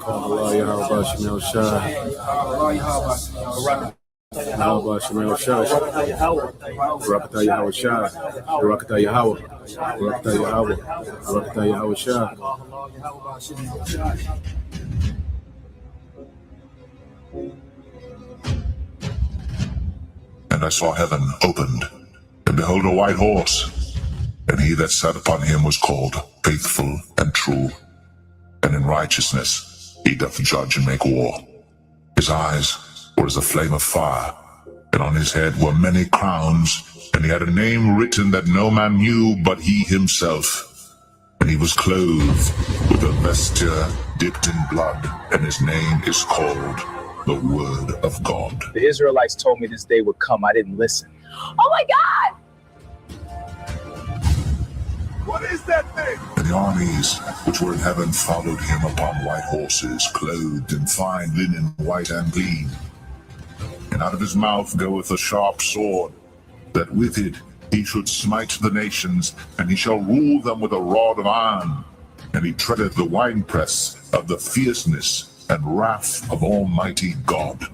Allah Yahweh Shemel Shai. Yahweh Shemel Shai. Barakatah Yahweh Shai. Barakatah Yahweh. Barakatah Yahweh. Barakatah Yahweh Shai. And I saw heaven opened, and behold a white horse, and he that sat upon him was called Faithful and True, and in righteousness he doth judge and make war. His eyes were as a flame of fire, and on his head were many crowns, and he had a name written that no man knew but he himself. And he was clothed with a vesture dipped in blood, and his name is called the Word of God. The Israelites told me this day would come. I didn't listen. Oh my God! What is that thing? And the armies which were in heaven followed him upon white horses, clothed in fine linen, white and clean. And out of his mouth goeth a sharp sword, that with it he should smite the nations, and he shall rule them with a rod of iron. And he treadeth the winepress of the fierceness and wrath of Almighty God.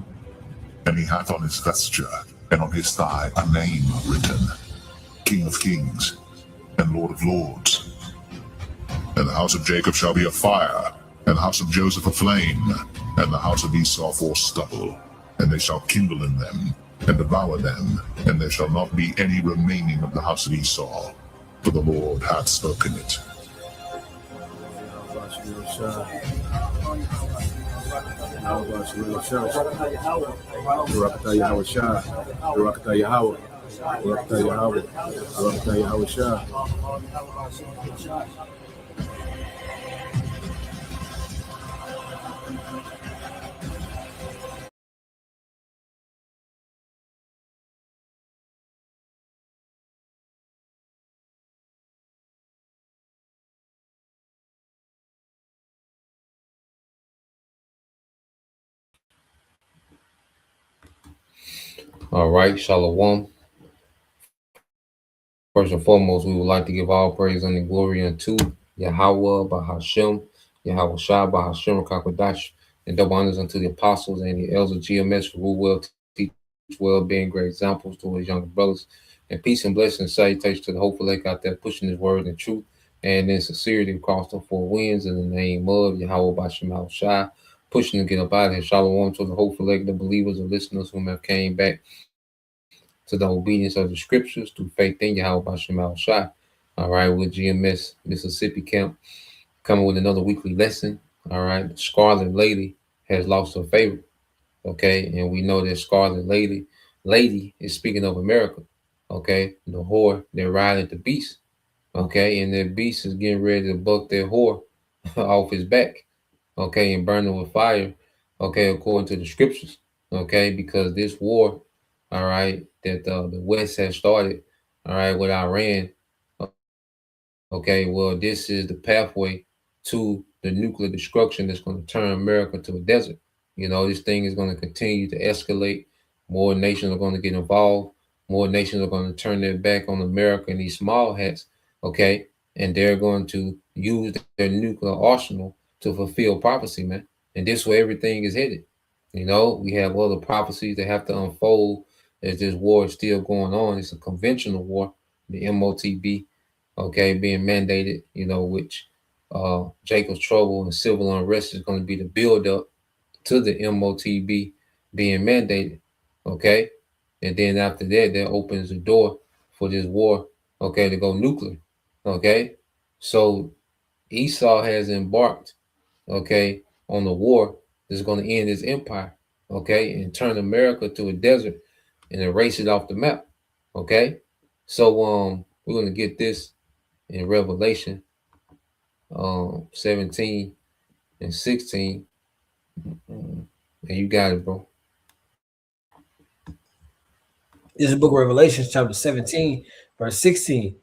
And he hath on his vesture and on his thigh a name written, King of Kings and Lord of Lords. And the house of Jacob shall be a fire, and the house of Joseph a flame, and the house of Esau for stubble. And they shall kindle in them, and devour them, and there shall not be any remaining of the house of Esau, for the Lord hath spoken it. Barakatah Yahweh Shai. Barakatah Yahweh. Barakatah Yahweh. Barakatah Yahweh Shai. All right, Shalom. First and foremost, we would like to give all praise and glory unto Yahweh Bahashem, Yahweh Shah Bahashem Kakwadash, and double honors unto the apostles and the elders of GMS for rule well, teach well, being great examples to his younger brothers. And peace and blessing and salutation to the hopeful lake out there pushing his word and truth and in sincerity across the four winds in the name of Yahweh Bahashem Shah, pushing to get up out of here. Shalom to the hopeful lake, the believers and listeners whom have came back to the obedience of the scriptures through faith in Yahweh Bashem Shai. All right, with GMS Mississippi Camp coming with another weekly lesson. All right, the Scarlet Lady has lost her favorite. Okay, and we know that Scarlet Lady is speaking of America. Okay, the whore, they're riding the beast. Okay, and the beast is getting ready to buck their whore off his back. Okay, and burn it with fire. Okay, according to the scriptures. Okay, because this war, all right, that the West has started, all right, with Iran. Okay, well, this is the pathway to the nuclear destruction that's going to turn America to a desert. You know, this thing is going to continue to escalate. More nations are going to get involved. More nations are going to turn their back on America and these small hats, okay? And they're going to use their nuclear arsenal to fulfill prophecy, man. And this is where everything is headed. You know, we have other prophecies that have to unfold as this war is still going on. It's a conventional war, the MOTB, okay, being mandated, you know, which Jacob's trouble and civil unrest is going to be the build up to the MOTB being mandated, okay? And then after that opens the door for this war, okay, to go nuclear, okay? So Esau has embarked, okay, on the war that's going to end his empire, okay, and turn America to a desert and erase it off the map, okay? So we're going to get this in Revelation 17 and 16. And you got it, bro. This is the book of Revelation, chapter 17, verse 16.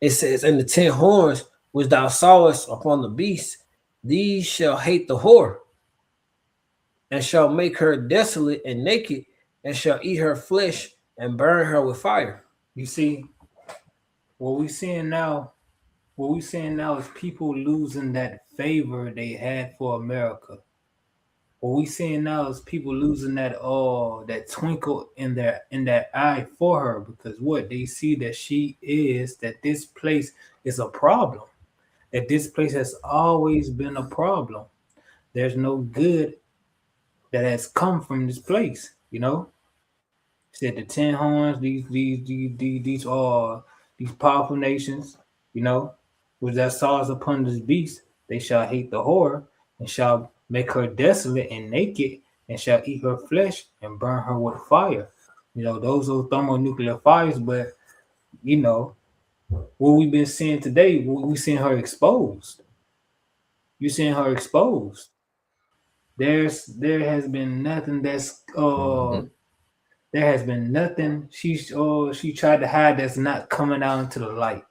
It says, "And the 10 horns which thou sawest upon the beast, these shall hate the whore, and shall make her desolate and naked, and shall eat her flesh and burn her with fire." You see, what we're seeing now is people losing that favor they had for America. what we seeing now is people losing that twinkle in their eye for her, because what they see that this place is a problem, that this place has always been a problem. There's no good that has come from this place, you know. Said the 10 horns, these powerful nations, you know, which that saw us upon this beast, they shall hate the whore, and shall make her desolate and naked, and shall eat her flesh and burn her with fire. You know, those are thermonuclear fires, but you know, what we've been seeing today, we seeing her exposed. You seeing her exposed. There has been nothing Mhm. there has been nothing she tried to hide that's not coming out into the light.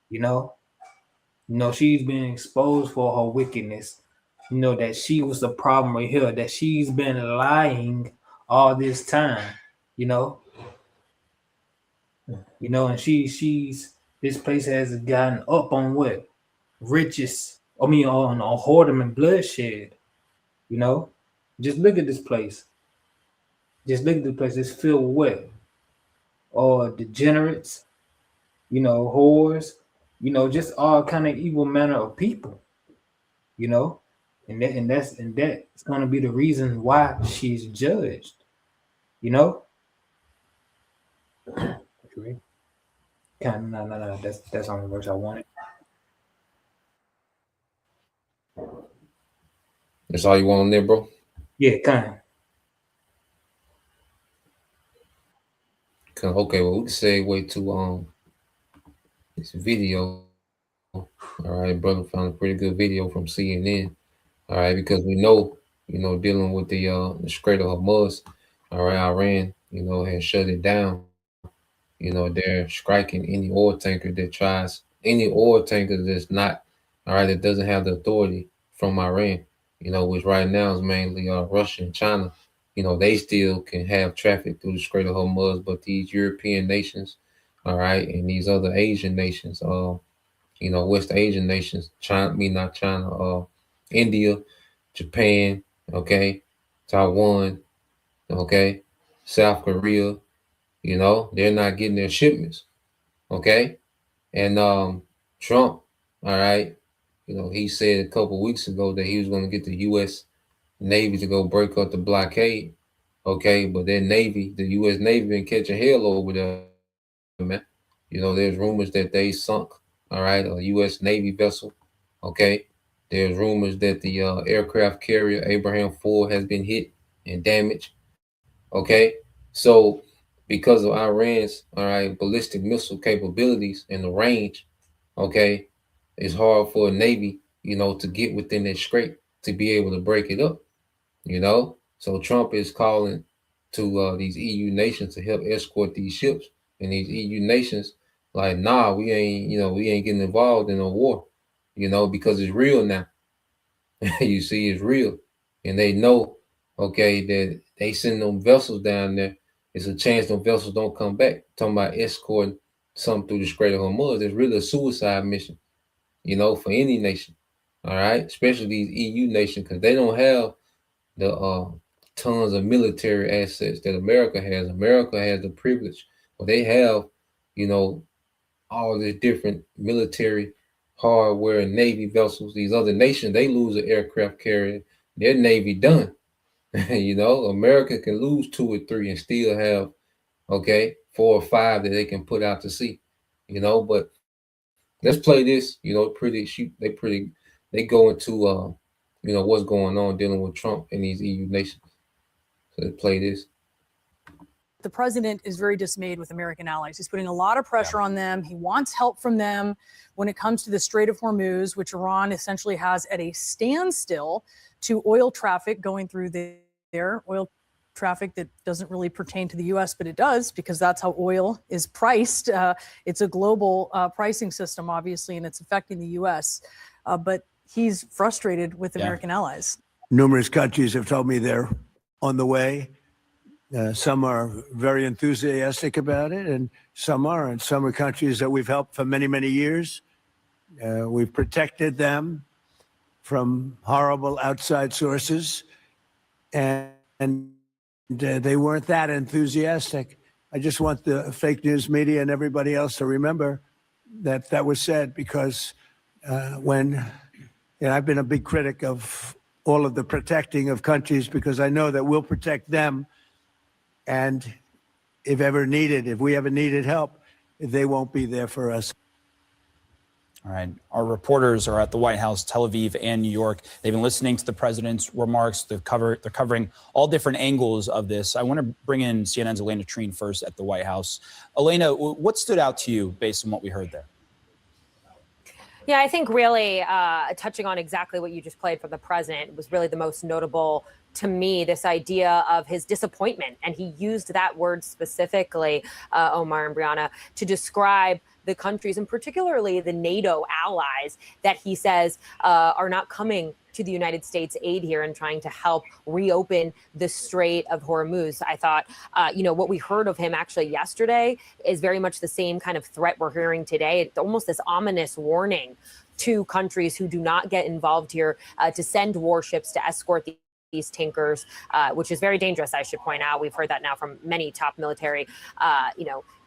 You know, she's been exposed for her wickedness. You know that she was the problem right here. That she's been lying all this time. You know, and she's this place has gotten up on what riches. I mean, on whoredom and bloodshed. You know, just look at this place. Just look at the place. It's filled with what? Or degenerates, whores, just all kind of evil manner of people, you know, and that's going to be the reason why she's judged, you know. Kind of, no. That's only verse I wanted. That's all you want on there, bro? Yeah, kind of. Okay, well, we can segue to this video. All right, brother found a pretty good video from CNN. All right, because we know, dealing with the Strait of Hormuz, all right, Iran, has shut it down. They're striking any oil tanker that's not, all right, that doesn't have the authority from Iran, which right now is mainly Russia and China. They still can have traffic through the Strait of Hormuz, but these European nations, all right, and these other Asian nations, West Asian nations, not China, India, Japan, okay, Taiwan, okay, South Korea, they're not getting their shipments, okay? And Trump, all right, he said a couple weeks ago that he was going to get the U.S. Navy to go break up the blockade, okay? But that Navy, the U.S. Navy, been catching hell over there, man. There's rumors that they sunk, all right, a U.S. Navy vessel, okay? There's rumors that the aircraft carrier Abraham Ford has been hit and damaged, okay? So because of Iran's, all right, ballistic missile capabilities and the range, okay, it's hard for a Navy, to get within that strait to be able to break it up, So Trump is calling to these EU nations to help escort these ships, and these EU nations like, nah, we ain't getting involved in a war, because it's real now. You see, it's real, and they know, okay, that they send them vessels down there. It's a chance them vessels don't come back. Talking about escorting something through the Strait of Hormuz, it's really a suicide mission, for any nation. All right, especially these EU nations, because they don't have the tons of military assets that America has. America has the privilege, but they have, all these different military hardware and Navy vessels. These other nations, they lose an aircraft carrier, their Navy done. America can lose 2 or 3 and still have, okay, 4 or 5 that they can put out to sea. But let's play this. They go into what's going on dealing with Trump and these EU nations. So let's play this. The president is very dismayed with American allies. He's putting a lot of pressure on them. He wants help from them when it comes to the Strait of Hormuz, which Iran essentially has at a standstill to oil traffic going through there. Oil traffic that doesn't really pertain to the U.S., but it does, because that's how oil is priced. It's a global pricing system, obviously, and it's affecting the U.S. But he's frustrated with American allies. Numerous countries have told me they're on the way. Some are very enthusiastic about it, and some aren't. Some are countries that we've helped for many, many years. We've protected them from horrible outside sources. and they weren't that enthusiastic. I just want the fake news media and everybody else to remember that that was said, because I've been a big critic of all of the protecting of countries, because I know that we'll protect them. And if we ever needed help, they won't be there for us. All right. Our reporters are at the White House, Tel Aviv, and New York. They've been listening to the president's remarks. They're covering all different angles of this. I want to bring in CNN's Elena Treen first at the White House. Elena, what stood out to you based on what we heard there? Yeah, I think really touching on exactly what you just played from the president was really the most notable to me, this idea of his disappointment. And he used that word specifically, Omar and Brianna, to describe the countries, and particularly the NATO allies, that he says are not coming to the United States aid here and trying to help reopen the Strait of Hormuz. I thought, what we heard of him actually yesterday is very much the same kind of threat we're hearing today. It's almost this ominous warning to countries who do not get involved here to send warships to escort these tankers, which is very dangerous, I should point out. We've heard that now from many top military,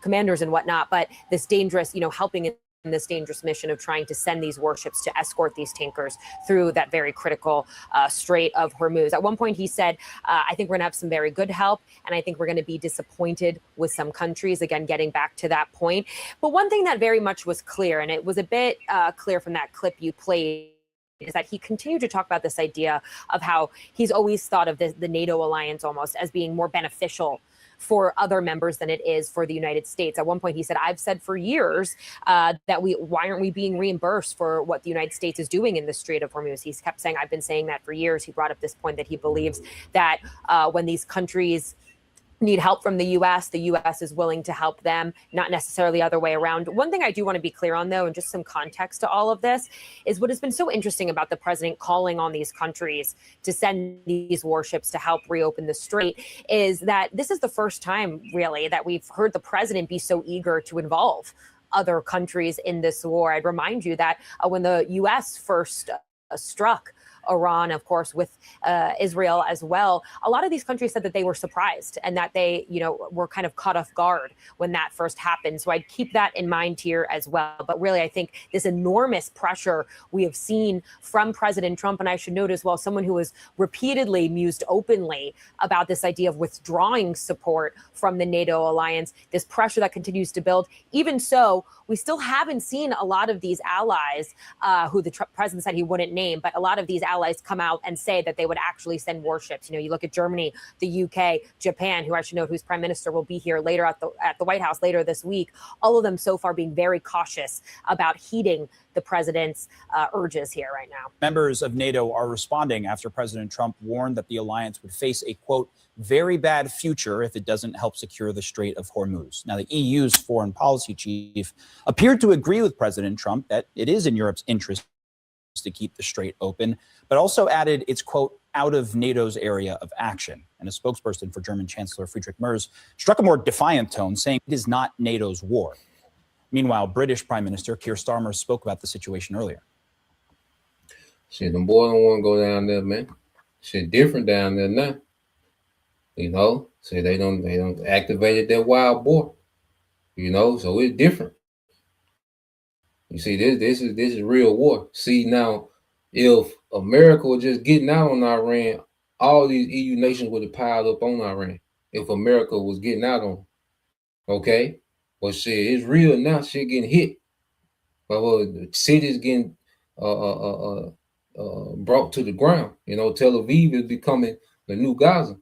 commanders and whatnot, but this dangerous, helping in this dangerous mission of trying to send these warships to escort these tankers through that very critical Strait of Hormuz. At one point, he said, I think we're going to have some very good help, and I think we're going to be disappointed with some countries, again, getting back to that point. But one thing that very much was clear, and it was a bit clear from that clip you played, is that he continued to talk about this idea of how he's always thought of the NATO alliance almost as being more beneficial for other members than it is for the United States. At one point, he said, I've said for years that why aren't we being reimbursed for what the United States is doing in the Strait of Hormuz? He's kept saying, I've been saying that for years. He brought up this point that he believes that when these countries need help from the U.S. is willing to help them, not necessarily the other way around. One thing I do want to be clear on, though, and just some context to all of this, is what has been so interesting about the president calling on these countries to send these warships to help reopen the strait is that this is the first time, really, that we've heard the president be so eager to involve other countries in this war. I'd remind you that when the U.S. first struck Iran, of course, with Israel as well, a lot of these countries said that they were surprised and that they, were kind of caught off guard when that first happened. So I'd keep that in mind here as well. But really, I think this enormous pressure we have seen from President Trump, and I should note as well, someone who has repeatedly mused openly about this idea of withdrawing support from the NATO alliance, this pressure that continues to build. Even so, we still haven't seen a lot of these allies who the president said he wouldn't name, but a lot of these allies come out and say that they would actually send warships. You look at Germany, the UK, Japan, who I should note whose prime minister will be here later at the White House later this week. All of them so far being very cautious about heeding the president's urges here right now. Members of NATO are responding after President Trump warned that the alliance would face a, quote, very bad future if it doesn't help secure the Strait of Hormuz. Now, the EU's foreign policy chief appeared to agree with President Trump that it is in Europe's interest to keep the strait open, but also added it's, quote, out of NATO's area of action. And a spokesperson for German Chancellor Friedrich Merz struck a more defiant tone, saying it is not NATO's war. Meanwhile, British Prime Minister Keir Starmer spoke about the situation earlier. Shit, them boys don't want to go down there, man. Shit different down there now. So they don't activated that wild boar. So it's different. You see, this is real war. See, now, if America was just getting out on Iran, all these EU nations would have piled up on Iran. If America was getting out on them. Okay? But shit, it's real now. Shit getting hit. But the cities getting brought to the ground. Tel Aviv is becoming the new Gaza.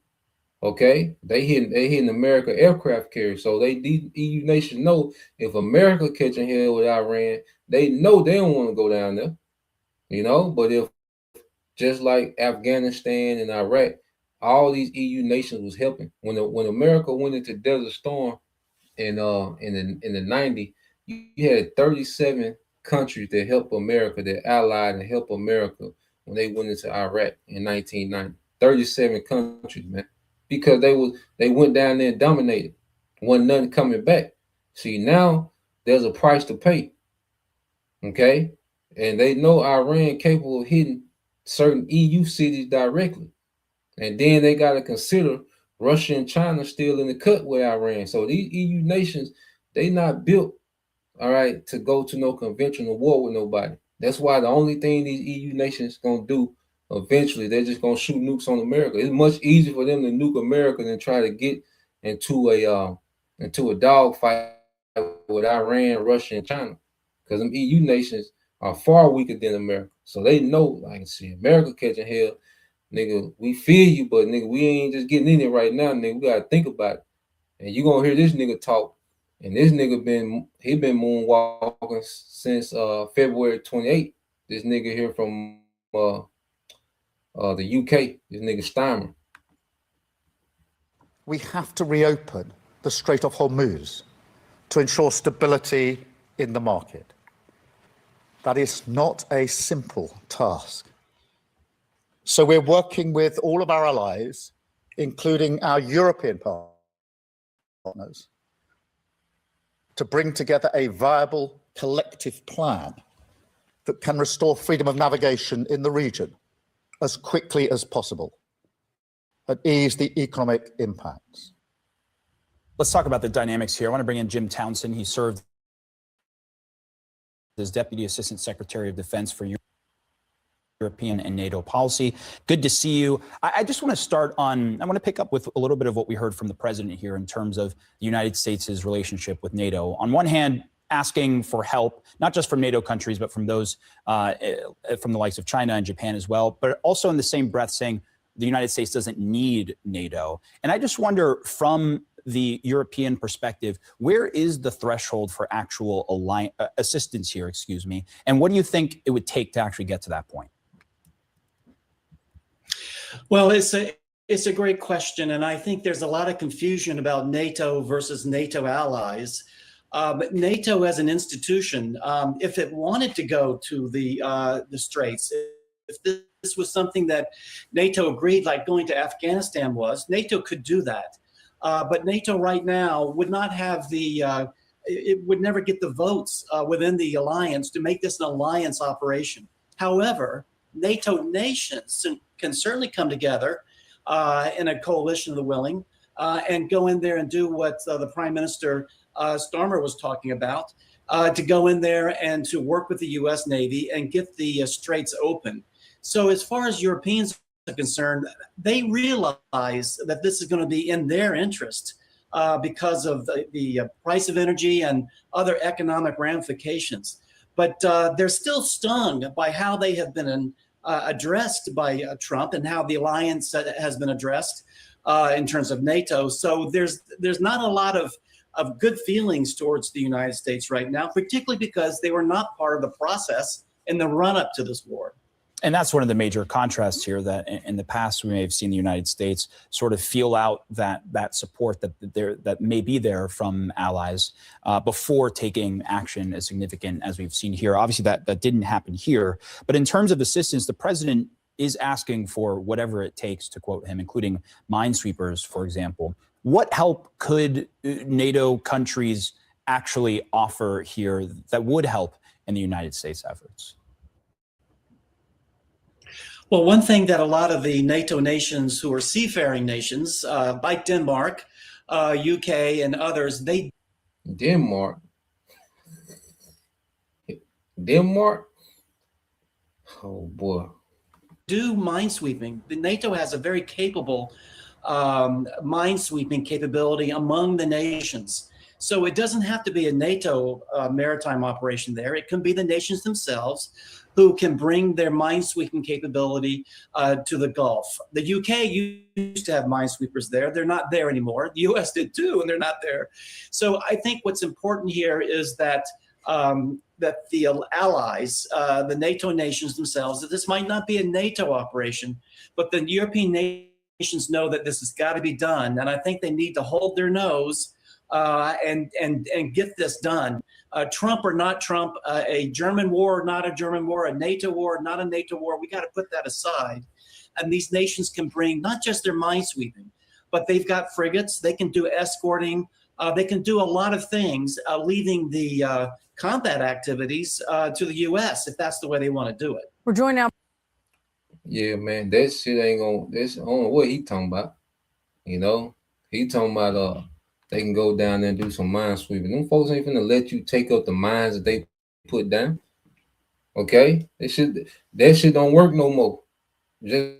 Okay, they hitting America aircraft carriers. So these EU nations know if America catching hell with Iran, they know they don't want to go down there. But if just like Afghanistan and Iraq, all these EU nations was helping. When America went into Desert Storm in the 90s, you had 37 countries that helped America, that allied and helped America when they went into Iraq in 1990. 37 countries, man. Because they went down there and dominated. Wasn't nothing coming back. See, now there's a price to pay. Okay? And they know Iran capable of hitting certain EU cities directly. And then they got to consider Russia and China still in the cut with Iran. So these EU nations, they not built, all right, to go to no conventional war with nobody. That's why the only thing these EU nations gonna do eventually, they're just gonna shoot nukes on America. It's much easier for them to nuke America than try to get into a dogfight with Iran, Russia, and China, because them EU nations are far weaker than America. So they know, like I see America catching hell, nigga. We feel you, but nigga, we ain't just getting in it right now, nigga. We gotta think about it. And you gonna hear this nigga talk. And this nigga been moonwalking since February 28th. This nigga here from the UK, this nigga Steimer. We have to reopen the Strait of Hormuz to ensure stability in the market. That is not a simple task. So we're working with all of our allies, including our European partners, to bring together a viable collective plan that can restore freedom of navigation in the region as quickly as possible and ease the economic impacts. Let's talk about the dynamics here. I want to bring in Jim Townsend. He served as Deputy Assistant Secretary of Defense for European and NATO policy. Good to see you. I just want to start on, I want to pick up with a little bit of what we heard from the president here in terms of the United States' relationship with NATO. On one hand, asking for help, not just from NATO countries, but from those from the likes of China and Japan as well, but also in the same breath saying the United States doesn't need NATO. And I just wonder, from the European perspective, where is the threshold for actual assistance here, and what do you think it would take to actually get to that point? Well, it's a great question, and I think there's a lot of confusion about NATO versus NATO allies. But NATO as an institution, if it wanted to go to the Straits, if this was something that NATO agreed, like going to Afghanistan was, NATO could do that. But NATO right now would not have it would never get the votes within the alliance to make this an alliance operation. However, NATO nations can certainly come together in a coalition of the willing and go in there and do what the Prime Minister Starmer was talking about, to go in there and to work with the U.S. Navy and get the straits open. So as far as Europeans are concerned, they realize that this is going to be in their interest because of the price of energy and other economic ramifications. But they're still stung by how they have been addressed by Trump and how the alliance has been addressed in terms of NATO. So there's not a lot of good feelings towards the United States right now, particularly because they were not part of the process in the run-up to this war. And that's one of the major contrasts here, that in the past we may have seen the United States sort of feel out that support that may be there from allies before taking action as significant as we've seen here. Obviously, that didn't happen here. But in terms of assistance, the president is asking for whatever it takes, to quote him, including minesweepers, for example. What help could NATO countries actually offer here that would help in the United States efforts? Well, one thing that a lot of the NATO nations who are seafaring nations, like Denmark, UK, and others, Denmark? Oh, boy. Do minesweeping. The NATO has a very capable minesweeping capability among the nations. So it doesn't have to be a NATO maritime operation there. It can be the nations themselves who can bring their minesweeping capability to the Gulf. The UK used to have minesweepers there. They're not there anymore. The US did too, and they're not there. So I think what's important here is that that the allies, the NATO nations themselves, that this might not be a NATO operation, but the European nations know that this has got to be done. And I think they need to hold their nose and get this done. Trump or not Trump, a German war or not a German war, a NATO war or not a NATO war, we got to put that aside. And these nations can bring not just their minesweeping, but they've got frigates, they can do escorting, they can do a lot of things, leaving the combat activities to the U.S. if that's the way they want to do it. We're joined now. Yeah, man, that shit ain't gonna. That's I don't know what he talking about. You know, he talking about they can go down there and do some mine sweeping. Them folks ain't finna let you take up the mines that they put down. Okay, that shit don't work no more. Just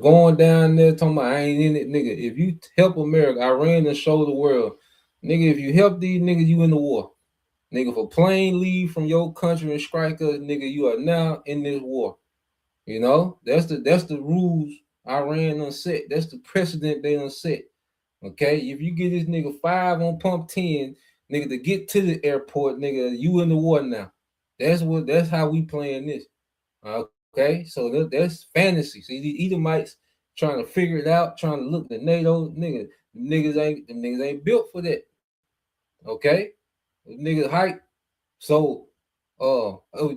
going down there talking about I ain't in it, nigga. If you help America, Iran and show the world, nigga. If you help these niggas, you in the war, nigga. For plain leave from your country and strike us, nigga, you are now in this war. You know, that's the rules Iran done set. That's the precedent they done set. Okay, if you get this nigga 5 on pump 10, nigga, to get to the airport, nigga, you in the war now. That's how we playing this. Okay, so that's fantasy. See, the Edomites trying to figure it out, trying to look at NATO, nigga. Them niggas ain't built for that. Okay, niggas hype. So,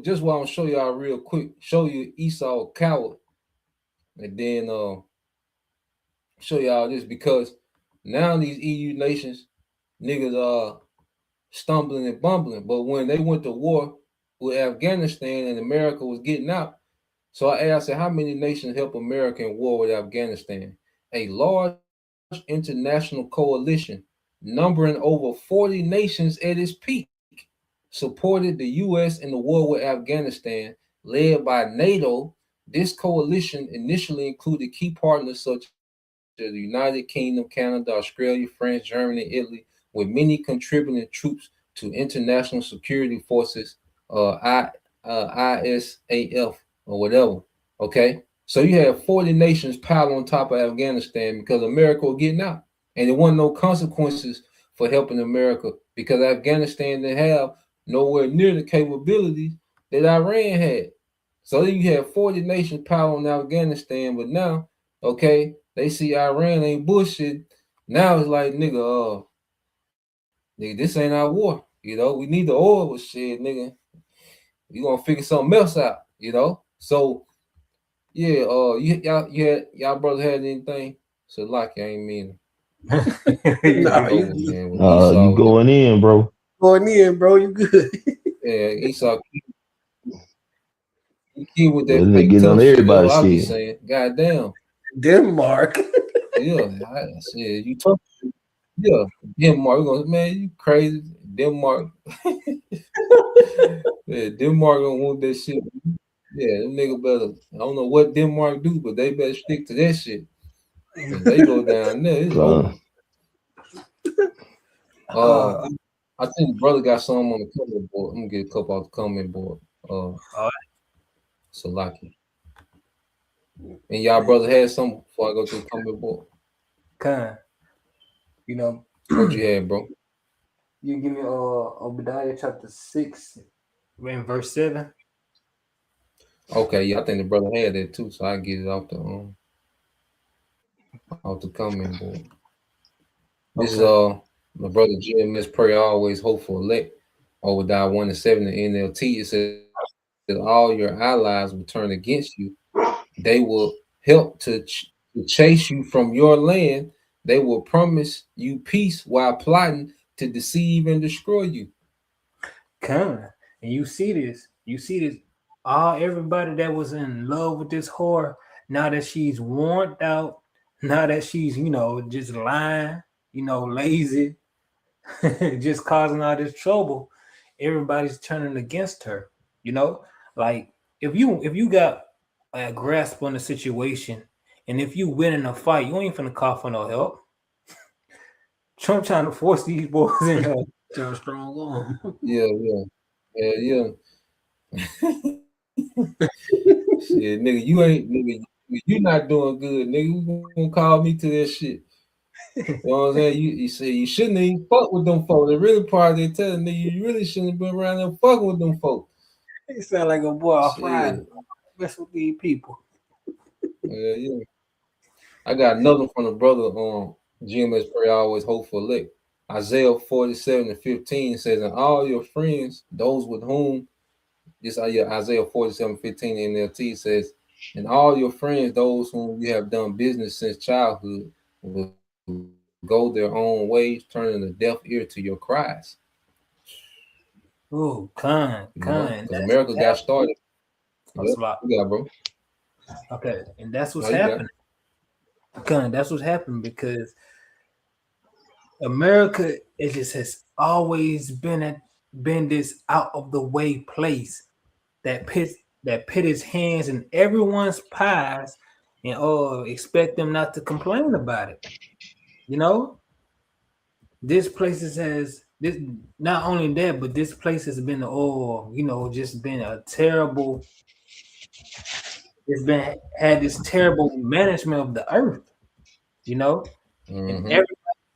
just what I'm gonna show y'all real quick. Show you Esau coward, and then show y'all this because now these EU nations, niggas are stumbling and bumbling. But when they went to war with Afghanistan and America was getting out, so I asked, how many nations help America in war with Afghanistan? A large international coalition numbering over 40 nations at its peak supported the U.S. in the war with Afghanistan, led by NATO. This coalition initially included key partners such as the United Kingdom, Canada, Australia, France, Germany, Italy, with many contributing troops to international security forces, ISAF or whatever. Okay, so you have 40 nations piled on top of Afghanistan because America was getting out, and there wasn't no consequences for helping America because Afghanistan didn't have nowhere near the capabilities that Iran had. So then you have 40 nations piled on Afghanistan, but now, okay, they see Iran ain't bullshit. Now it's like, nigga, nigga, this ain't our war. You know, we need the oil with shit, nigga. You gonna figure something else out, you know? So yeah, y'all brothers had anything? So like I ain't mean Nah, you over, good. man. With Esau, You going in, bro. Going in, bro. You good. yeah, Esau keep with that They fake getting on tough shit. That's everybody's what I be skin. saying. Goddamn. Denmark. Yeah, I said you tough. Yeah, Denmark. We gonna, man, you crazy. Denmark. Yeah, Denmark gonna want that shit. Yeah, them nigga better. I don't know what Denmark do, but they better stick to that shit. If they go down there, it's over. I think brother got some on the comment board. I'm gonna get a couple off the comment board. All right. Salaki. And y'all brother had some before I go to the comment board. You know, What you had, bro? you give me Obadiah chapter 6, in verse 7. Okay, yeah, I think the brother had that too, so I get it off the comment board. This is my brother GMS prayer always hope for elect. Obadiah 1-7 in NLT. It says that all your allies will turn against you. They will help to chase you from your land. They will promise you peace while plotting to deceive and destroy you. And you see this. Everybody that was in love with this whore, now that she's worn out, now that she's, just lying, lazy, just causing all this trouble, everybody's turning against her. Like if you got a grasp on the situation, and if you win in a fight, you ain't finna call for no help. Trump trying to force these boys in here. Turn strong on. Yeah. Shit, nigga, you not doing good, nigga. You gonna call me to that shit. You know what I'm saying? You say you shouldn't even fuck with them folks. The really part they telling nigga you really shouldn't have been around there fucking with them folks. He sound like a boy off Friday. Mess with these people. Yeah. I got another from the brother on GMS prayer always hope for elect. Isaiah 47:15 says, and all your friends, those with whom this Isaiah 47:15 NLT says, and all your friends, those whom you have done business since childhood, will go their own ways, turning a deaf ear to your cries. Oh, kind. Because America got started. That's a lot. Yeah, bro. Okay, and that's what's No, you got it. happening. Okay, that's what's happening because America it just has always been this out of the way place that put its hands in everyone's pies and expect them not to complain about it. You know, this place has this not only that, but this place has been just been a terrible. It's been had this terrible management of the earth. You know, and everybody's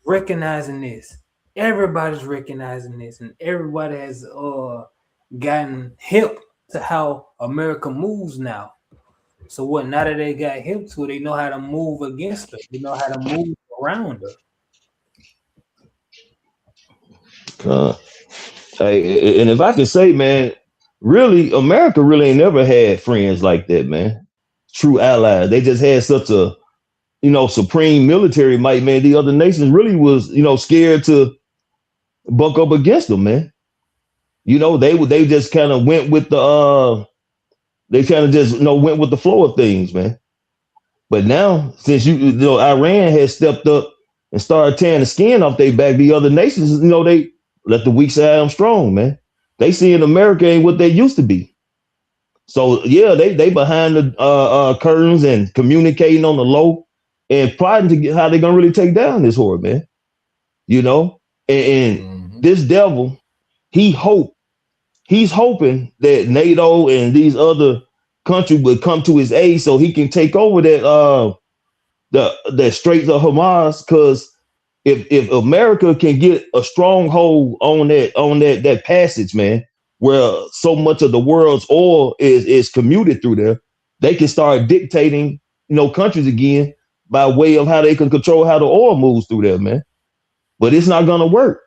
recognizing this. Everybody's recognizing this, and everybody has gotten hip to how America moves now. So what? Now that they got hip to it, they know how to move against her. They know how to move around her. Hey, and if I could say, man, really, America really ain't never had friends like that, man. True allies. They just had such a, supreme military might, man. The other nations really was, scared to buck up against them, man. They just kind of went with they kind of just, went with the flow of things, man. But now, since Iran has stepped up and started tearing the skin off their back, the other nations, they let the weak side them strong, man. They seeing America ain't what they used to be. So yeah, they behind the curtains and communicating on the low and plotting to get how they gonna really take down this horde, man. And this devil, he's hoping that NATO and these other countries would come to his aid so he can take over that Straits of Hamas. Because if America can get a stronghold on that passage, man, where so much of the world's oil is commuted through there, they can start dictating, countries again by way of how they can control how the oil moves through there, man. But it's not gonna work.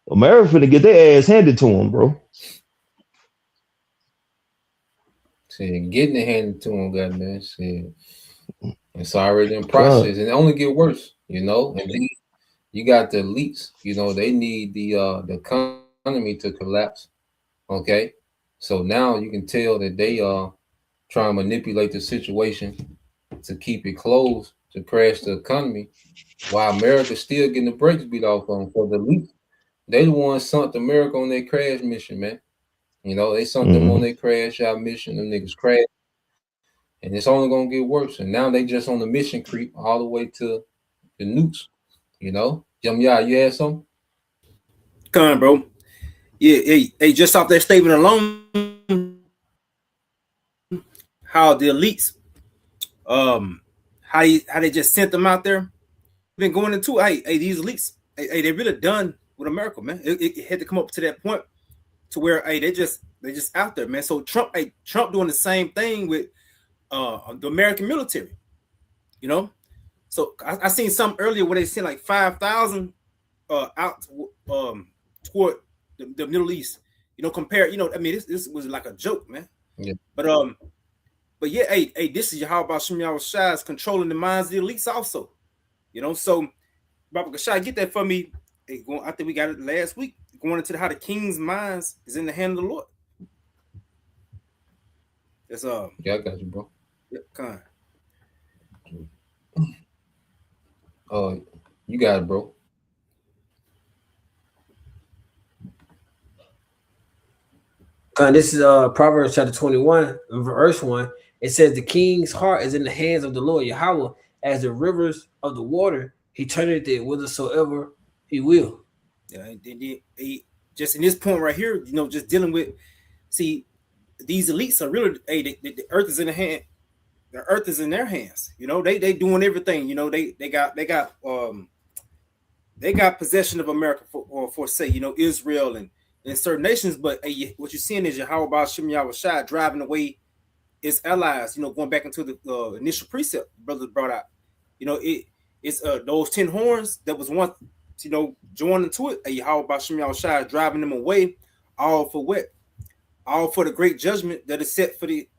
America finna get their ass handed to them, bro. See, getting it handed to them, goddamn shit. It's already in process, and it only get worse, And then you got the elites. They need the economy to collapse. Okay, so now you can tell that they are trying to manipulate the situation to keep it closed, to crash the economy, while America's still getting the brakes beat off them. For the elites, they the ones sunk America on their crash mission, man. They sunk them on their crash out mission. Them niggas crashed. And it's only gonna get worse. And now they just on the mission creep all the way to the nukes. Yeah, you had something? Come on, bro. Yeah, hey, just off that statement alone, how the elites, how they just sent them out there, been going into these elites, they really done with America, man. It had to come up to that point to where they just out there, man. So Trump doing the same thing with the American military, So I seen some earlier where they sent like 5,000 out toward the Middle East. Compare. This was like a joke, man. Yeah. But yeah, hey, this is how about Shem Shai is controlling the minds of the elites also. So Baba Kashai, get that for me. Hey, I think we got it last week. Going into how the king's minds is in the hand of the Lord. That's Yeah, I got you, bro. Yep, kind. You got it, bro. This is Proverbs chapter 21, verse 1. It says, the king's heart is in the hands of the Lord Yahweh, as the rivers of the water. He turneth it whithersoever he will. Yeah, he just in this point right here, just dealing with, see, these elites are really, the earth is in the hand. The earth is in their hands. They doing everything. They got possession of America for say, Israel and certain nations. But what you're seeing is how about Shem Shai driving away its allies. Going back into the initial precept brothers brought out. It's those 10 horns that was once joined into it. How about Shem Shai driving them away, all for what? All for the great judgment that is set for the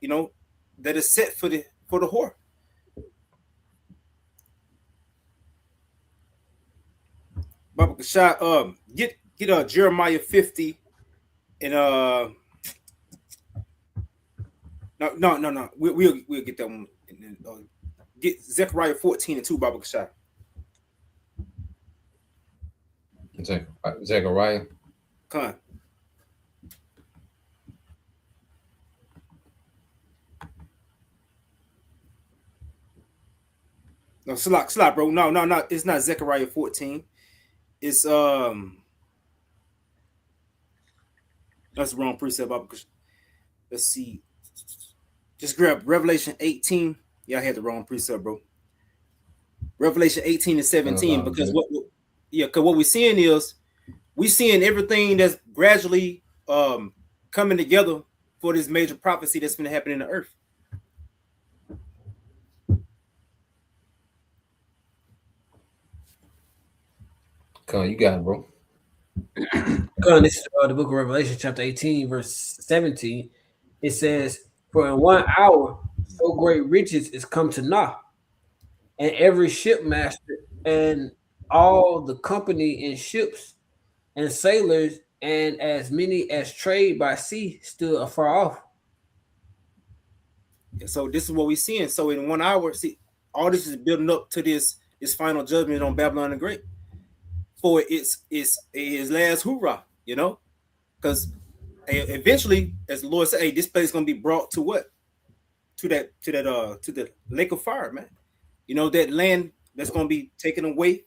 for the whore. Baba Kashai, get Jeremiah 50 and No. We'll get that one. Get Zechariah 14 and 2, Baba Kashai. Zechariah. Con. No, Slot, bro. No. It's not Zechariah 14. It's that's the wrong precept, Baba Kashai. Let's see. Just grab Revelation 18. Yeah, I had the wrong precept, bro. Revelation 18 and 17. Because what we're seeing is we're seeing everything that's gradually coming together for this major prophecy that's going to happen in the earth. Come on, you got it, bro. This is the book of Revelation, chapter 18, verse 17. It says, "For in 1 hour, so great riches is come to naught, and every shipmaster and all the company in ships and sailors and as many as trade by sea stood afar off." So this is what we're seeing. So in 1 hour, see, all this is building up to this final judgment on Babylon the Great. For its last hoorah, you know, because eventually, as the Lord said, hey, this place is gonna be brought to what? To the lake of fire, man. You know, that land that's gonna be taken away.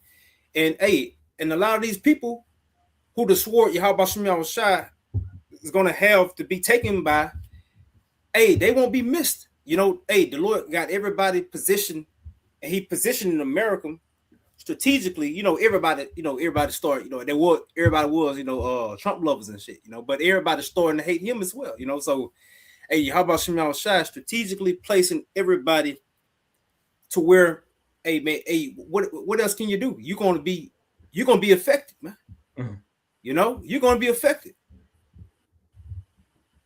And and a lot of these people who the sword Yahweh Shem Yahushua is gonna have to be taken by, they won't be missed. You know, the Lord got everybody positioned, and He positioned America strategically. You know, everybody started, everybody was, Trump lovers and shit, but everybody's starting to hate him as well, So, how about Shem Yahushua strategically placing everybody to where, man, what else can you do? You're gonna be affected, man. Mm-hmm. You're gonna be affected.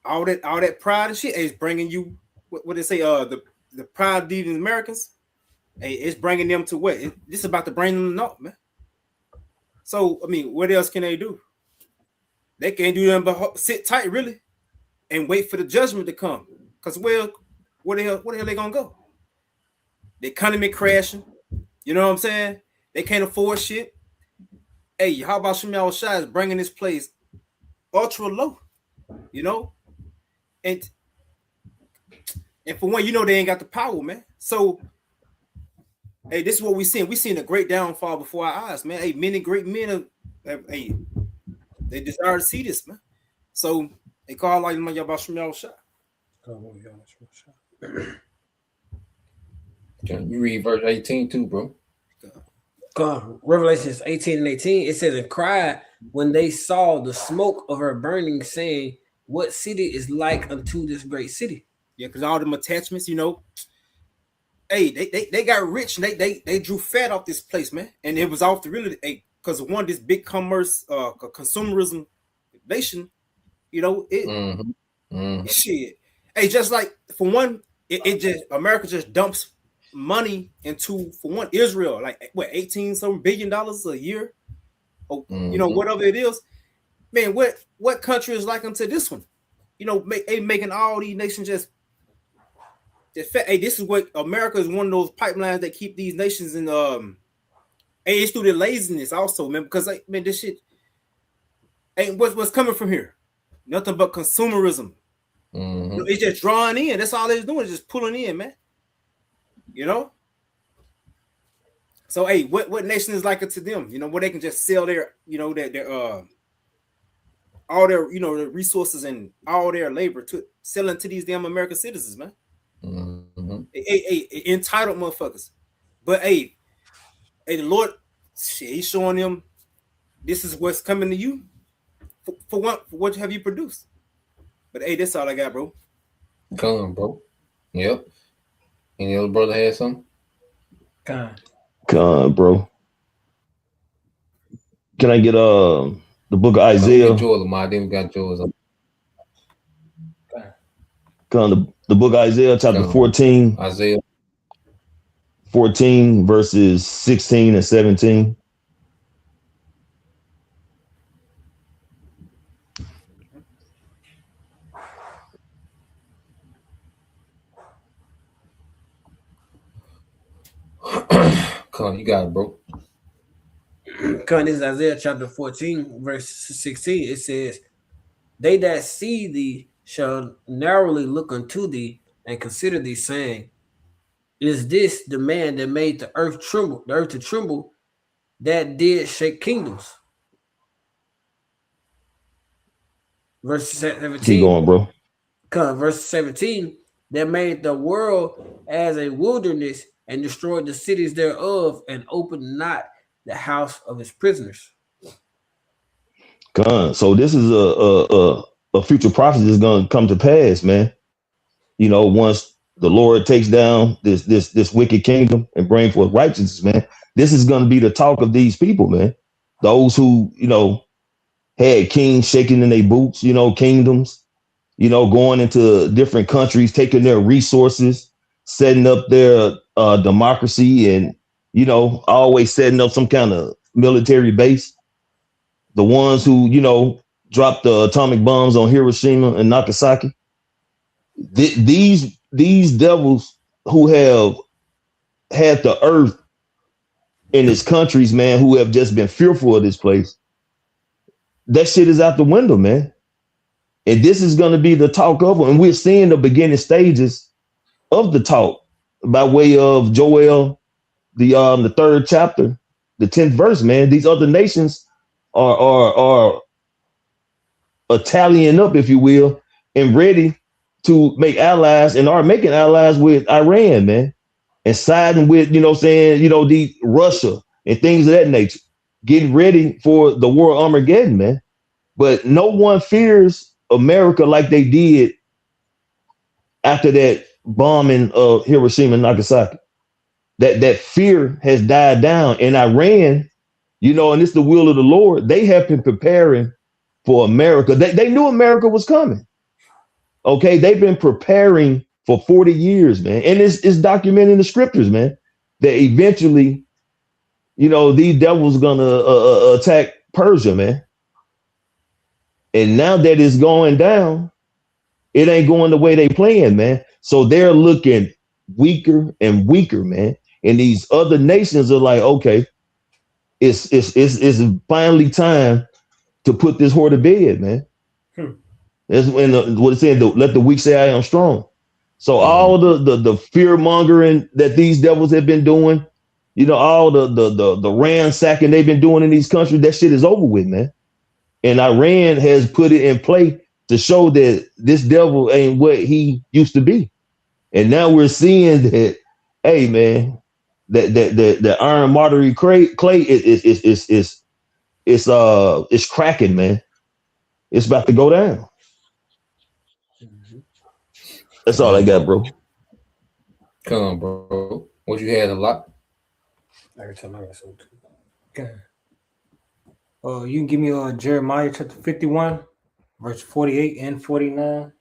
All that pride and shit is bringing you what they say, the pride of these Americans. It's bringing them to what? This is about to bring them up, man. So, I mean, what else can they do? They can't do nothing but sit tight, really, and wait for the judgment to come. Because, well, where the hell they gonna go? The economy crashing. You know what I'm saying? They can't afford shit. How about Shem Yahushua is bringing this place ultra low? And for one, they ain't got the power, man. So, this is what we're seeing. We're seeing a great downfall before our eyes, man. Many great men they desire to see this, man. So they call like my Yahweh Shem Yahushua. You read verse 18 too, bro. Revelations 18 and 18. It says, "And cried when they saw the smoke of her burning, saying, What city is like unto this great city?" Yeah, because all them attachments, they got rich and they drew fat off this place, man. And it was off the really because one, this big commerce, consumerism nation, shit. Just like for one, it just America just dumps money into, for one, Israel, like what, $18 billion a year, or whatever it is, man. What country is like unto this one? Making all these nations just fat. This is what America is, one of those pipelines that keep these nations in. It's through the laziness also, man. Because this shit ain't what's coming from here. Nothing but consumerism. It's just drawing in. That's all they're doing, is just pulling in, man. So, what nation is like it to them? Where they can just sell their, their all their, their resources and all their labor to selling to these damn American citizens, man. Entitled motherfuckers. But the Lord, shit, He's showing them this is what's coming to you. For what have you produced? But that's all I got, bro. Come on, bro. Yep. Any other brother had something? Come, bro. Can I get the book of Isaiah? Then we got yours. Come, the book of Isaiah, chapter 14. Isaiah 14, verses 16 and 17. Come on, you got it, bro. This is Isaiah chapter 14, verse 16. It says, "They that see thee shall narrowly look unto thee and consider thee, saying, Is this the man that made the earth to tremble, that did shake kingdoms?" Verse Keep 17. going, bro. Verse 17, that made the world as a wilderness and destroyed the cities thereof and opened not the house of his prisoners. So this is a future prophecy that's gonna come to pass, man. You know, once the Lord takes down this wicked kingdom and bring forth righteousness, man. This is gonna be the talk of these people, man. Those who, you know, had kings shaking in their boots, you know, kingdoms, you know, going into different countries, taking their resources, setting up their democracy, and, you know, always setting up some kind of military base. The ones who, you know, dropped the atomic bombs on Hiroshima and Nagasaki. These devils who have had the earth in its countries, man, who have just been fearful of this place, that shit is out the window, man. And this is going to be the talk of it. And we're seeing the beginning stages of the talk by way of Joel, the 3rd chapter, the 10th verse, man. These other nations are tallying up, if you will, and ready to make allies and are making allies with Iran, man, and siding with, you know, saying, you know, the Russia and things of that nature, getting ready for the war of Armageddon, man. But no one fears America like they did after that bombing of Hiroshima and Nagasaki. That fear has died down. And Iran, you know, and it's the will of the Lord, they have been preparing for America. They knew America was coming. Okay, they've been preparing for 40 years, man. And it's documented in the scriptures, man, that eventually, you know, these devils gonna attack Persia, man. And now that it's going down, it ain't going the way they planned, man. So they're looking weaker and weaker, man. And these other nations are like, okay, it's finally time to put this whore to bed, man. That's when what it said, let the weak say I am strong. So all the fear mongering that these devils have been doing, you know, all the ransacking they've been doing in these countries, that shit is over with, man. And Iran has put it in play to show that this devil ain't what he used to be. And now we're seeing that, hey, man, that iron martyr clay is cracking, man. It's about to go down. That's all I got, bro. Come on, bro. What you had a lot? Every time I got something. Okay. You can give me Jeremiah chapter 51, verse 48 and 49.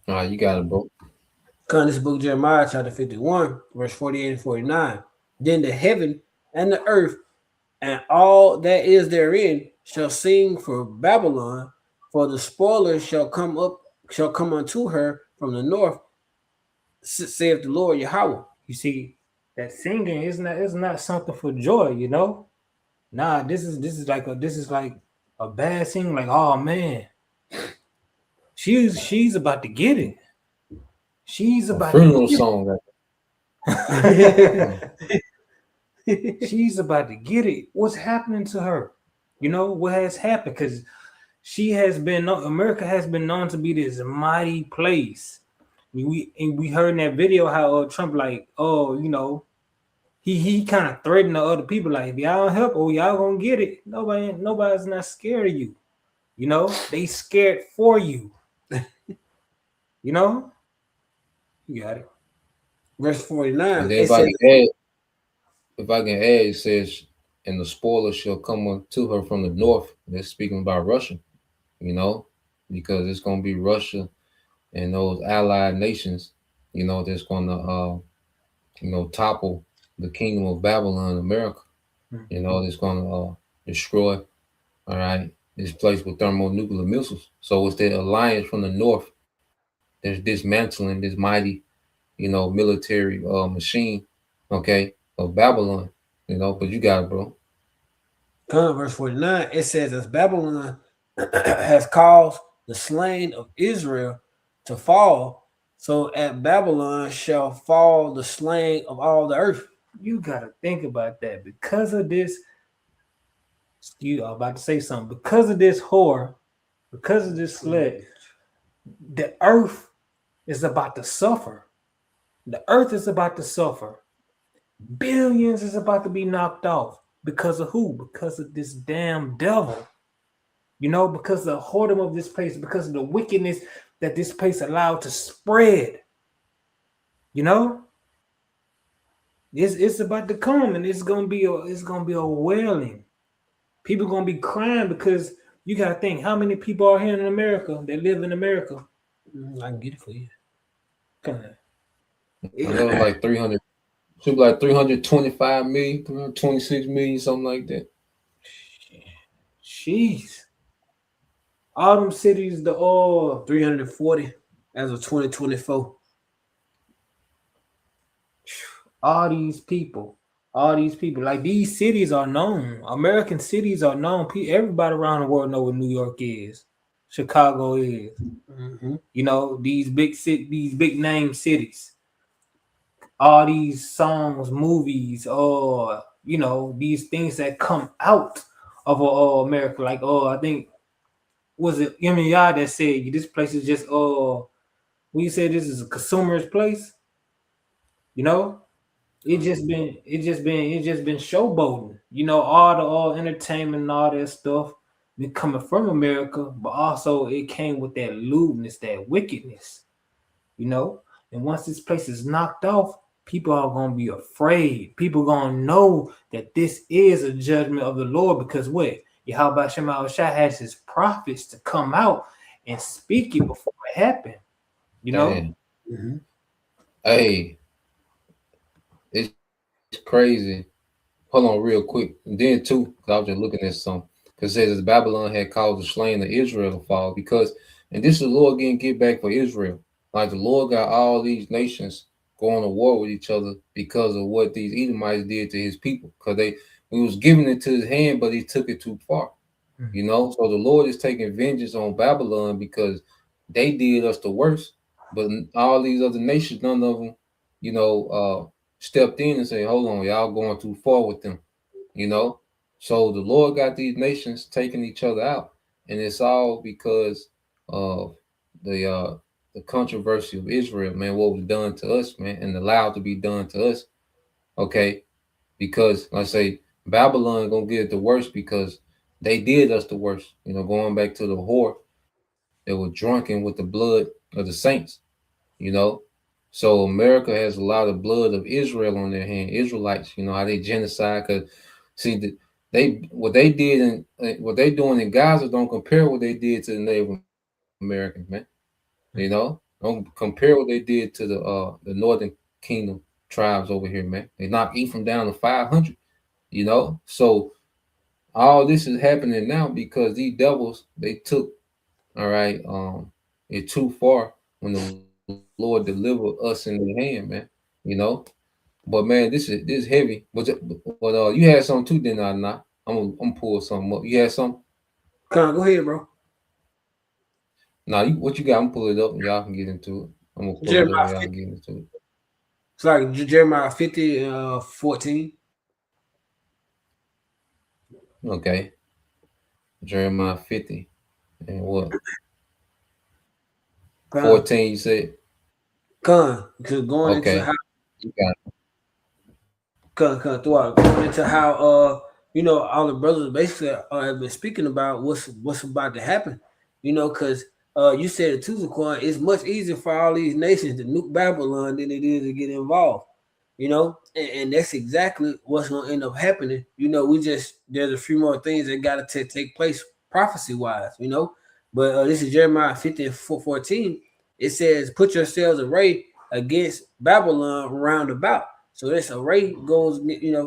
You got it, bro. This book, Jeremiah chapter 51, verse 48 and 49. Then the heaven and the earth and all that is therein shall sing for Babylon, for the spoiler shall come unto her from the north, saith the Lord Yahweh. You see, that singing is not something for joy, you know. Nah, this is like a bad singing. Like, oh man, she's about to get it. She's about funeral to get song. She's about to get it. What's happening to her? You know what has happened? Because America has been known to be this mighty place. We heard in that video how Trump, like, oh, you know, he kind of threatened the other people, like, if y'all don't help, y'all gonna get it. Nobody's not scared of you. You know, they scared for you. You know, you got it. Verse 49. If I can add, it says, and the spoiler shall come unto her from the north. They're speaking about Russia, you know, because it's going to be Russia and those allied nations, you know, that's going to, you know, topple the kingdom of Babylon, America. You know, it's going to destroy, all right, this place with thermonuclear missiles. So it's the alliance from the north that's dismantling this mighty, you know, military machine, okay, of Babylon. You know, but you got it, bro. Verse 49, it says, as Babylon has caused the slain of Israel to fall, so at Babylon shall fall the slain of all the earth. You gotta think about that. Because of this, you are about to say something. Because of this whore, because of this slut, the earth is about to suffer. The earth is about to suffer. Billions is about to be knocked off. Because of who? Because of this damn devil. You know, because of the whoredom of this place, because of the wickedness that this place allowed to spread. You know? It's about to come, and it's gonna be a wailing. People gonna be crying because you gotta think how many people are here in America that live in America. I can get it for you. I know like 300, should be like 325 million, 326 million, something like that. Jeez. All them cities, the 340 as of 2024. All these people, like these cities are known. American cities are known. Everybody around the world know what New York is, Chicago is. You know, these big name cities. All these songs, movies, or you know, these things that come out of America. Like, I think was it Yah that said this place is just we said this is a consumer's place. You know, it just been showboating. You know, all entertainment and all that stuff been coming from America, but also it came with that lewdness, that wickedness. You know, and once this place is knocked off, people are gonna be afraid. People gonna know that this is a judgment of the Lord because what? Yahweh Shema Shah has his prophets to come out and speak it before it happened. You know? Hey, it's crazy. Hold on real quick. And then too, because I was just looking at something. Because it says as Babylon had caused the slain of Israel to fall, because, and this is the Lord getting get back for Israel. Like the Lord got all these nations going to war with each other because of what these Edomites did to his people. Because we was giving it to his hand, but he took it too far. You know, so the Lord is taking vengeance on Babylon because they did us the worst. But all these other nations, none of them, you know, stepped in and said, hold on, y'all going too far with them, you know. So the Lord got these nations taking each other out, and it's all because of the controversy of Israel, man, what was done to us, man, and allowed to be done to us. Okay, because like I say, Babylon gonna get it the worst because they did us the worst. You know, going back to the whore, they were drunken with the blood of the saints. You know, so America has a lot of blood of Israel on their hand. Israelites, you know how they genocide. Cause see, what they did and what they doing in Gaza don't compare what they did to the Native Americans, man. You know, don't compare what they did to the Northern Kingdom tribes over here, man. They knocked Ephraim down to 500. You know, so all this is happening now because these devils they took, all right, it too far when the Lord delivered us in their hand, man. You know, but man, this is heavy. But you had something too, didn't I? Not. I'm pull something up. You had something? Go ahead, bro. Nah, what you got? I'm pull it up and y'all can get into it. I'm gonna pull it up and y'all can get into it. It's like Jeremiah 50 14. Okay. Jeremiah 50 and what? 14, you said? Because going into how you got it. Throughout going into how you know, all the brothers basically have been speaking about what's about to happen. You know, because you said it too, Zaquan, it's much easier for all these nations to nuke Babylon than it is to get involved. You know, and that's exactly what's gonna end up happening. You know, there's a few more things that gotta take place prophecy wise, you know. But this is Jeremiah 50:14. It says, put yourselves array against Babylon round about. So this array goes,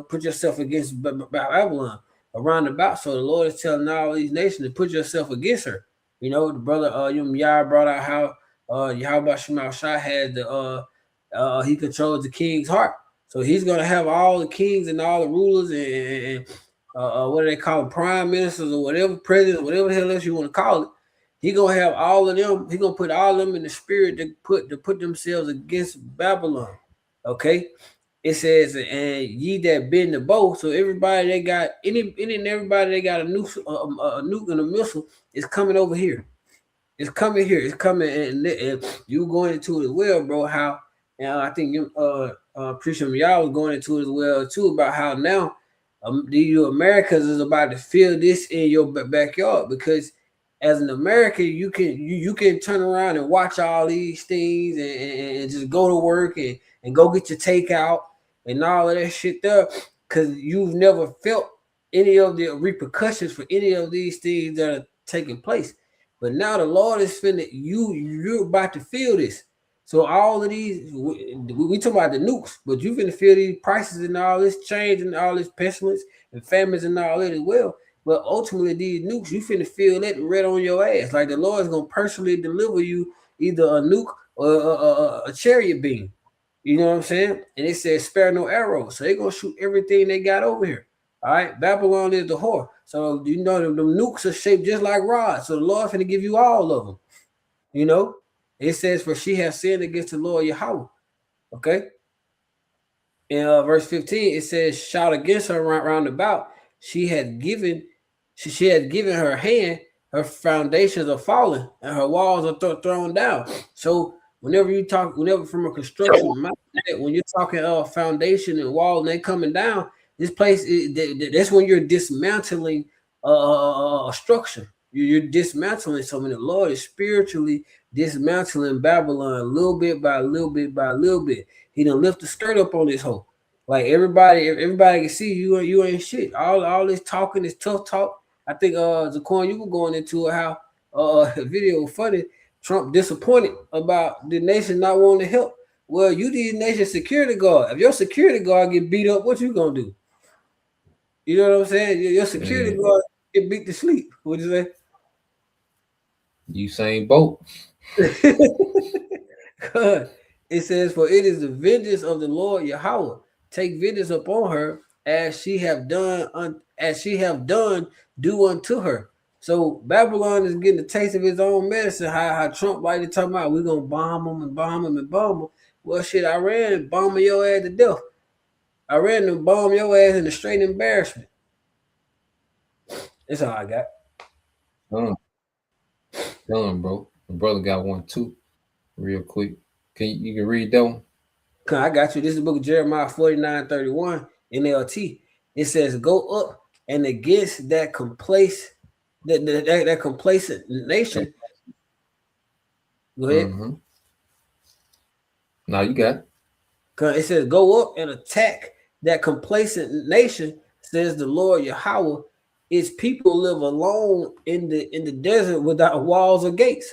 put yourself against Babylon around about. So the Lord is telling all these nations to put yourself against her. The brother Yah brought out how Yahweh Shema Shai had he controls the king's heart. So he's gonna have all the kings and all the rulers and what do they call them, prime ministers or whatever, presidents, whatever the hell else you want to call it. He gonna have all of them. He gonna put all of them in the spirit to put themselves against Babylon. Okay, it says, and ye that bend the bow. So everybody they got any and everybody they got a nuke and a missile is coming over here. It's coming here. It's coming, and you going into it as well, bro. How? And I think Christian y'all was going into it as well too about how now the Americans is about to feel this in your backyard, because as an American you can turn around and watch all these things and just go to work and go get your takeout and all of that shit there, because you've never felt any of the repercussions for any of these things that are taking place. But now the Lord is finna, you're about to feel this. So all of these, we talking about the nukes, but you finna feel these prices and all this change and all this pestilence and famines and all that as well. But ultimately, these nukes, you finna feel that right on your ass. Like the Lord is gonna personally deliver you either a nuke or a chariot beam. You know what I'm saying? And it says spare no arrows. So they're gonna shoot everything they got over here. All right, Babylon is the whore. So them nukes are shaped just like rods. So the Lord's gonna give you all of them. It says, for she has sinned against the Lord Yahweh. Okay. In verse 15, it says, shout against her round about. She had given her hand, her foundations are falling, and her walls are thrown down. So whenever from a construction mindset, when you're talking foundation and wall and they coming down, this place that's when you're dismantling a structure. You're dismantling. So when the Lord is spiritually dismantling Babylon little bit by little bit by little bit, he done lift the skirt up on this hoe. Like everybody can see you ain't shit. All this talking, this tough talk. I think Zaquan, you were going into how video funny. Trump disappointed about the nation not wanting to help. Well, you these nation security guard. If your security guard get beat up, what you gonna do? You know what I'm saying? Your security guard get beat to sleep. What you say? Usain Bolt. It says, for it is the vengeance of the Lord Yahweh. Take vengeance upon her as she have done, do unto her. So Babylon is getting a taste of his own medicine. How Trump like to talk about, we're gonna bomb them and bomb them and bomb them. Well, shit, Iran bombing your ass to death. Iran to bomb your ass in a straight embarrassment. That's all I got. Done, bro. My brother got one too, real quick. You can read that one? I got you. This is the book of Jeremiah 49:31 NLT. It says, go up and against that complacent nation. Go ahead. Mm-hmm. Now you got it. It says, go up and attack that complacent nation, says the Lord Yahweh. Its people live alone in the desert without walls or gates.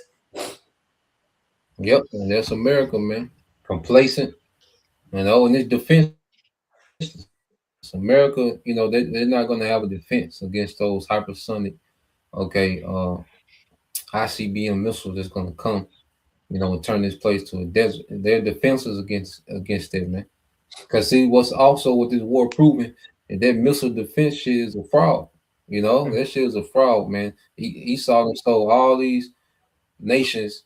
Yep, and that's America, man. Complacent. And this defense, America, they're not going to have a defense against those hypersonic, ICBM missiles that's going to come, and turn this place to a desert. Their defenses against it, man. Because see, what's also with this war proving is that missile defense shit is a fraud. That shit is a fraud, man. He saw them stole all these nations,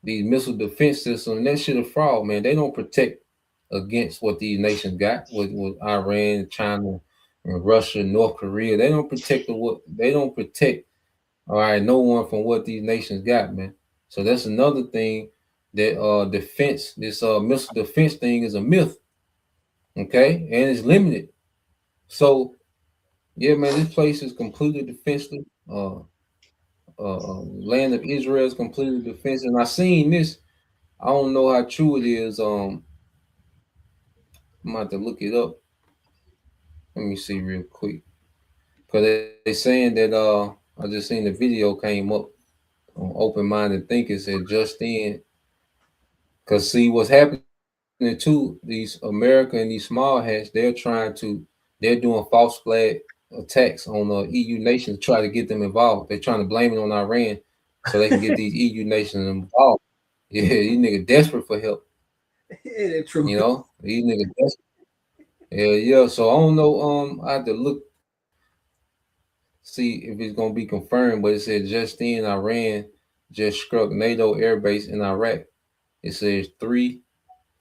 these missile defense systems, and that shit a fraud, man. They don't protect against what these nations got with Iran, China, and Russia, North Korea. They don't protect no one from what these nations got, man. So that's another thing that defense, this missile defense thing is a myth. Okay, and it's limited. So yeah, man, this place is completely defenseless. Land of Israel is completely defenseless. And I seen this. I don't know how true it is. I'm gonna have to look it up. Let me see real quick. Because they saying that I just seen the video came up on Open Minded Thinkers said just in. Because see what's happening too, these America and these small hats, they're doing false flag attacks on EU nations to try to get them involved. They're trying to blame it on Iran so they can get these EU nations involved. Yeah, these niggas desperate for help. Yeah, true. You know, these niggas desperate. Yeah. So I don't know. I have to look, see if it's gonna be confirmed. But it said just then Iran just struck NATO airbase in Iraq. It says 3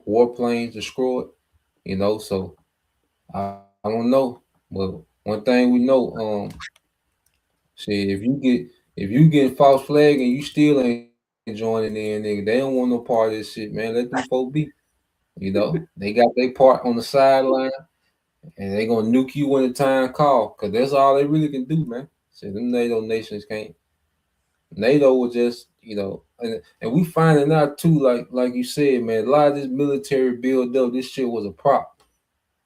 warplanes destroyed. You know, so I don't know. But one thing we know, shit, if you get false flag and you still ain't joining in, nigga, they don't want no part of this shit, man. Let them folk be. You know, they got their part on the sideline, and they gonna nuke you when the time call, cause that's all they really can do, man. So them NATO nations can't. NATO will just, you know, and we finding out too, like you said, man, a lot of this military build up, this shit was a prop.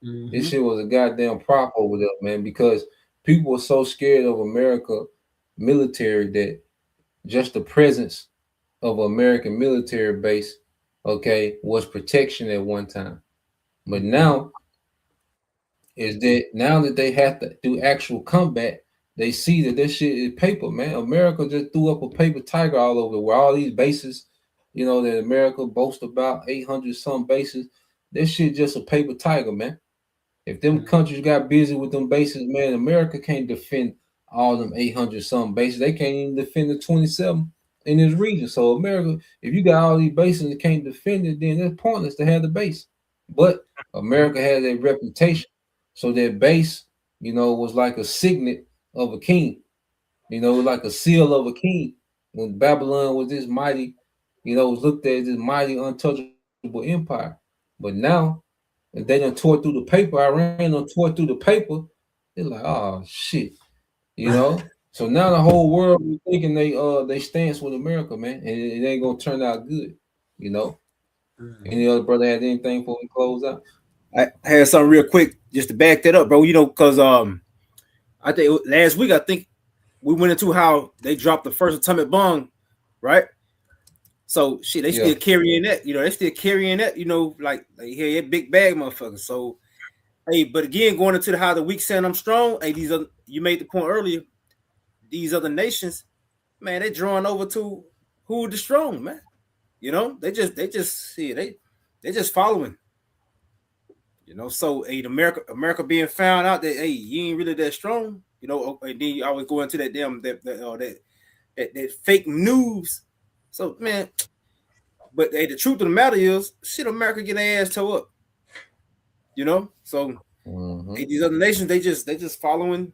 This shit was a goddamn prop over there, man, because people were so scared of America military that just the presence of American military base, okay, was protection at one time. But now now that they have to do actual combat, they see that this shit is paper, man. America just threw up a paper tiger all over where all these bases, you know, that America boasts about 800 some bases. This shit just a paper tiger, man. If them countries got busy with them bases, man, America can't defend all them 800 some bases. They can't even defend the 27 in this region. So America, if you got all these bases and can't defend it, then it's pointless to have the base. But America has a reputation. So that base, you know, was like a signet of a king. You know, like a seal of a king. When Babylon was this mighty, you know, was looked at as this mighty untouchable empire. But now and they done tore through the paper. Iran done tore through the paper. They're like, oh shit, you know. So now the whole world is thinking they stance with America, man, and it ain't gonna turn out good, you know. Any other brother had anything before we close out? I had something real quick just to back that up, bro. You know, because I think last week we went into how they dropped the first atomic bomb, right? So shit, they still carrying that, you know, like yeah, big bag motherfucker. So hey, but again, going into how the weak saying I'm strong, hey, you made the point earlier, these other nations, man, they drawing over to who the strong, man. You know, they just following. You know, so hey, America being found out that hey, you ain't really that strong, you know, and then you always go into that damn that fake news. So man, but hey, the truth of the matter is, shit, America get their ass towed up. You know, so hey, these other nations, they just following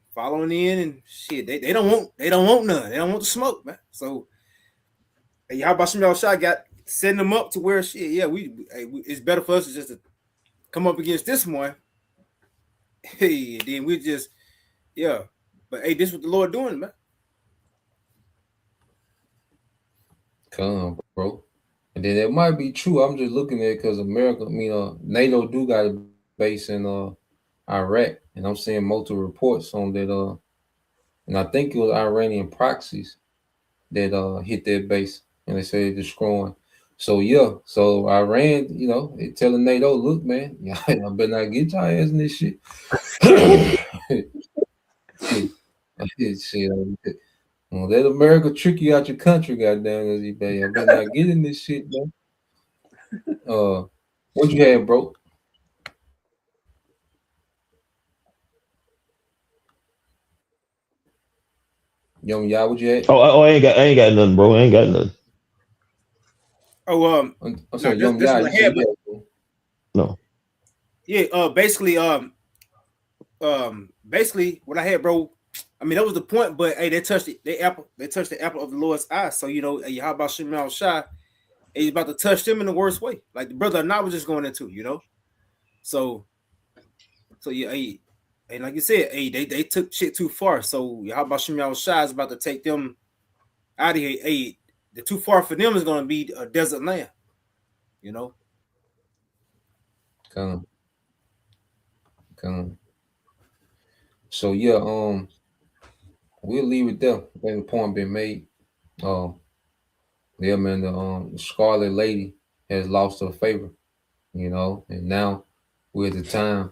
in and shit. They don't want none. They don't want the smoke, man. So hey, how about some y'all shot got send them up to where shit? Yeah, it's better for us to just to come up against this one. Hey, then we just But hey, this is what the Lord doing, man. Come, bro. And then it might be true. I'm just looking at it because America, NATO do got a base in Iraq, and I'm seeing multiple reports on that. And I think it was Iranian proxies that hit that base, and they say they're destroying. So so Iran, you know, they telling NATO, look, man, I better not get your ass in this shit. shit. Let America trick you out your country, goddamn, as you say. I better not get in this shit, man. What you had, bro? Y'all, what you had? Oh, I ain't got nothing, bro. I ain't got nothing. Oh, I'm sorry, Young Yah, you said no. Yeah, basically what I had, bro. I mean, that was the point, but hey, they touched the apple of the Lord's eye. So you know, hey, how about Shemal Shah? He's about to touch them in the worst way, like the brother and I was just going into, you know. So yeah, hey, and like you said, hey, they took shit too far. So how about Shemal Shah is about to take them out of here? Hey, the too far for them is going to be a desert land, you know. Come. So we'll leave it there. I think the point been made. Yeah, man, the Scarlet Lady has lost her favor. you know, and now we're at the time,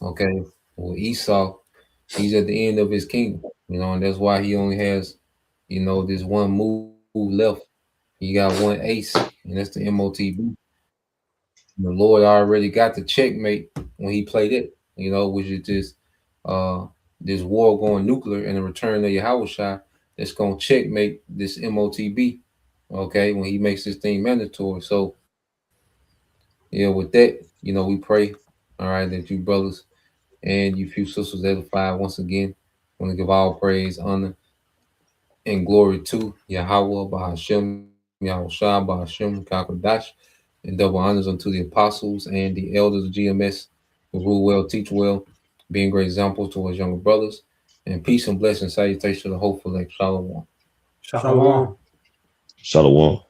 okay, well, Esau, he's at the end of his kingdom, you know, and that's why he only has, you know, this one move left. He got one ace, and that's the MOTB. The Lord already got the checkmate when he played it, you know, which is just this war going nuclear and the return of Yahushua that's gonna checkmate this MOTB, okay, when he makes this thing mandatory. So yeah, with that, you know, we pray, all right, that you brothers and you few sisters edified once again. Want to give all praise, honor, and glory to Yahweh, Bahashem, Yahushua, Bahashem, Kakodash, and double honors unto the apostles and the elders of GMS who rule well, teach well, being great examples to us younger brothers. And peace and blessing, salutation to the hopeful elect. Shalom. Shalom. Shalom.